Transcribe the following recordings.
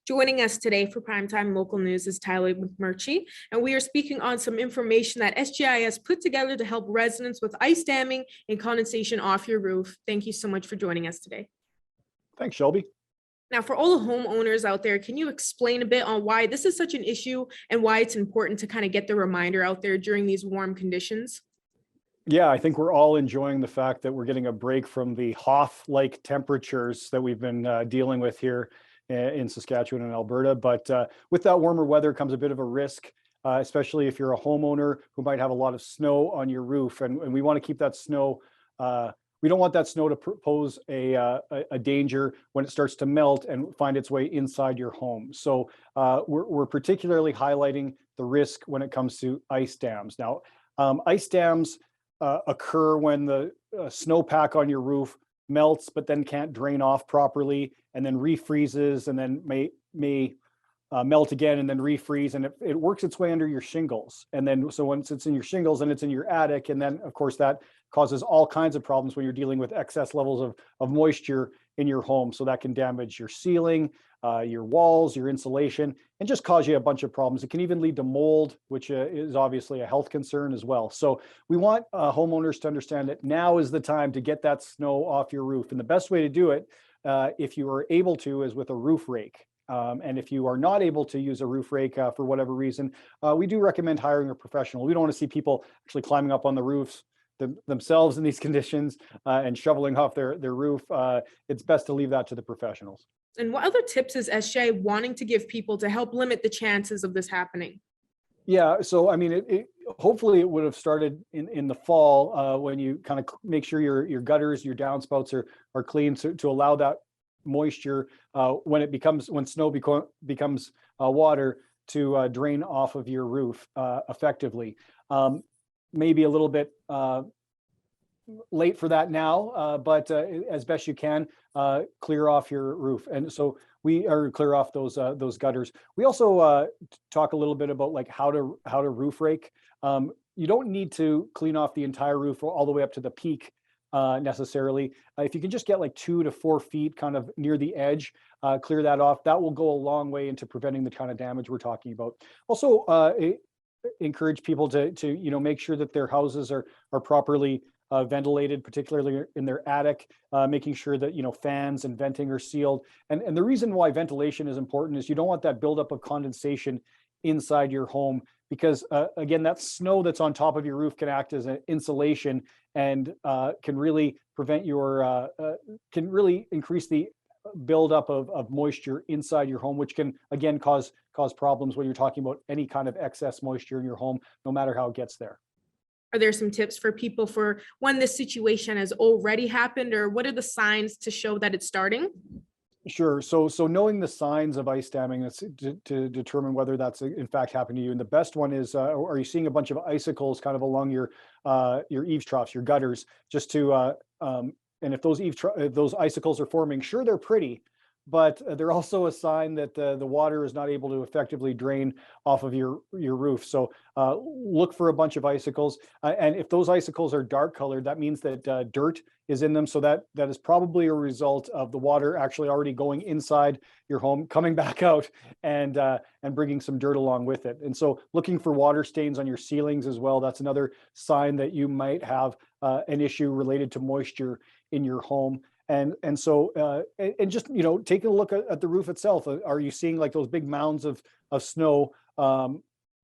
Joining us today for Primetime Local News is Tyler McMurtry, and we are speaking on some information that SGIS put together to help residents with ice damming and condensation off your roof. Thank you so much for joining us today. Thanks, Shelby. Now, for all the homeowners out there, can you explain a bit on why this is such an issue and why it's important to kind of get the reminder out there during these warm conditions? Yeah, I think we're all enjoying the fact that we're getting a break from the Hoth-like temperatures that we've been dealing with here in Saskatchewan and Alberta. But with that warmer weather comes a bit of a risk, especially if you're a homeowner who might have a lot of snow on your roof. And we want to keep that snow. We don't want that snow to pose a danger when it starts to melt and find its way inside your home. So we're particularly highlighting the risk when it comes to ice dams. Now, ice dams occur when the snowpack on your roof melts, but then can't drain off properly, and then refreezes, and then may melt again, and then refreeze, and it works its way under your shingles. And then, so once it's in your shingles, and it's in your attic, and then of course that causes all kinds of problems when you're dealing with excess levels of moisture in your home. So that can damage your ceiling, your walls, your insulation, and just cause you a bunch of problems. It can even lead to mold, which is obviously a health concern as well. So we want homeowners to understand that now is the time to get that snow off your roof. And the best way to do it, if you are able to, is with a roof rake. And if you are not able to use a roof rake for whatever reason, we do recommend hiring a professional. We don't want to see people actually climbing up on the roofs themselves in these conditions and shoveling off their roof. It's best to leave that to the professionals. And what other tips is SGI wanting to give people to help limit the chances of this happening? Yeah, so I mean, hopefully it would have started in the fall when you kind of make sure your gutters, your downspouts are clean to allow that moisture when snow becomes water to drain off of your roof effectively. Maybe a little bit late for that now, but as best you can, clear off your roof. And so we are clear off those gutters. We also talk a little bit about like how to roof rake. You don't need to clean off the entire roof all the way up to the peak necessarily. If you can just get like 2 to 4 feet kind of near the edge, clear that off, that will go a long way into preventing the kind of damage we're talking about. Also, encourage people to make sure that their houses are properly ventilated, particularly in their attic, making sure that fans and venting are sealed. And the reason why ventilation is important is you don't want that buildup of condensation inside your home, because again, that snow that's on top of your roof can act as an insulation and can really can really increase the buildup of moisture inside your home, which can again cause problems when you're talking about any kind of excess moisture in your home, no matter how it gets there. Are there some tips for people for when this situation has already happened, or what are the signs to show that it's starting? Sure. So knowing the signs of ice damming, that's to determine whether that's in fact happening to you. And the best one is, are you seeing a bunch of icicles kind of along your eaves troughs, your gutters, just to and if those icicles are forming, sure, they're pretty, but they're also a sign that the water is not able to effectively drain off of your roof. So look for a bunch of icicles. And if those icicles are dark colored, that means that dirt is in them. So that is probably a result of the water actually already going inside your home, coming back out and bringing some dirt along with it. And so looking for water stains on your ceilings as well. That's another sign that you might have an issue related to moisture in your home. And so just taking a look at the roof itself, are you seeing like those big mounds of snow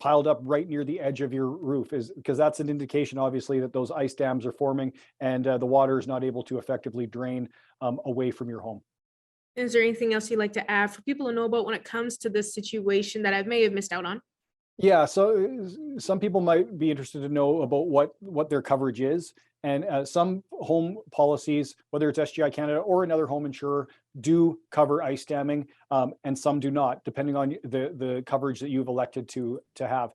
piled up right near the edge of your roof? Because that's an indication, obviously, that those ice dams are forming and the water is not able to effectively drain away from your home. Is there anything else you'd like to add for people to know about when it comes to this situation that I may have missed out on? Yeah, so some people might be interested to know about what their coverage is. And some home policies, whether it's SGI Canada or another home insurer, do cover ice damming, and some do not, depending on the coverage that you've elected to have.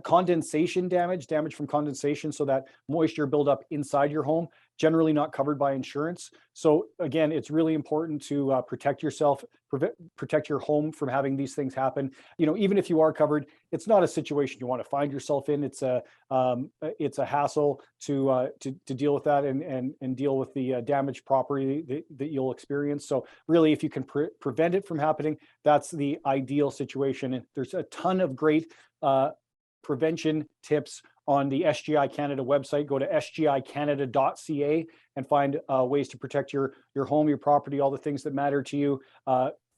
Condensation damage from condensation, so that moisture buildup inside your home, generally not covered by insurance. So again, it's really important to protect yourself, protect your home from having these things happen. Even if you are covered, it's not a situation you want to find yourself in. It's a hassle to deal with that and deal with the damaged property that you'll experience. So really, if you can prevent it from happening, that's the ideal situation. And there's a ton of great prevention tips on the SGI Canada website. Go to sgicanada.ca and find ways to protect your home, your property, all the things that matter to you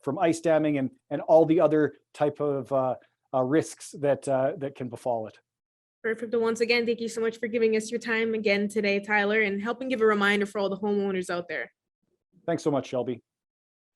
from ice damming and all the other type of risks that can befall it. Perfect. Well, once again, thank you so much for giving us your time again today, Tyler, and helping give a reminder for all the homeowners out there. Thanks so much, Shelby.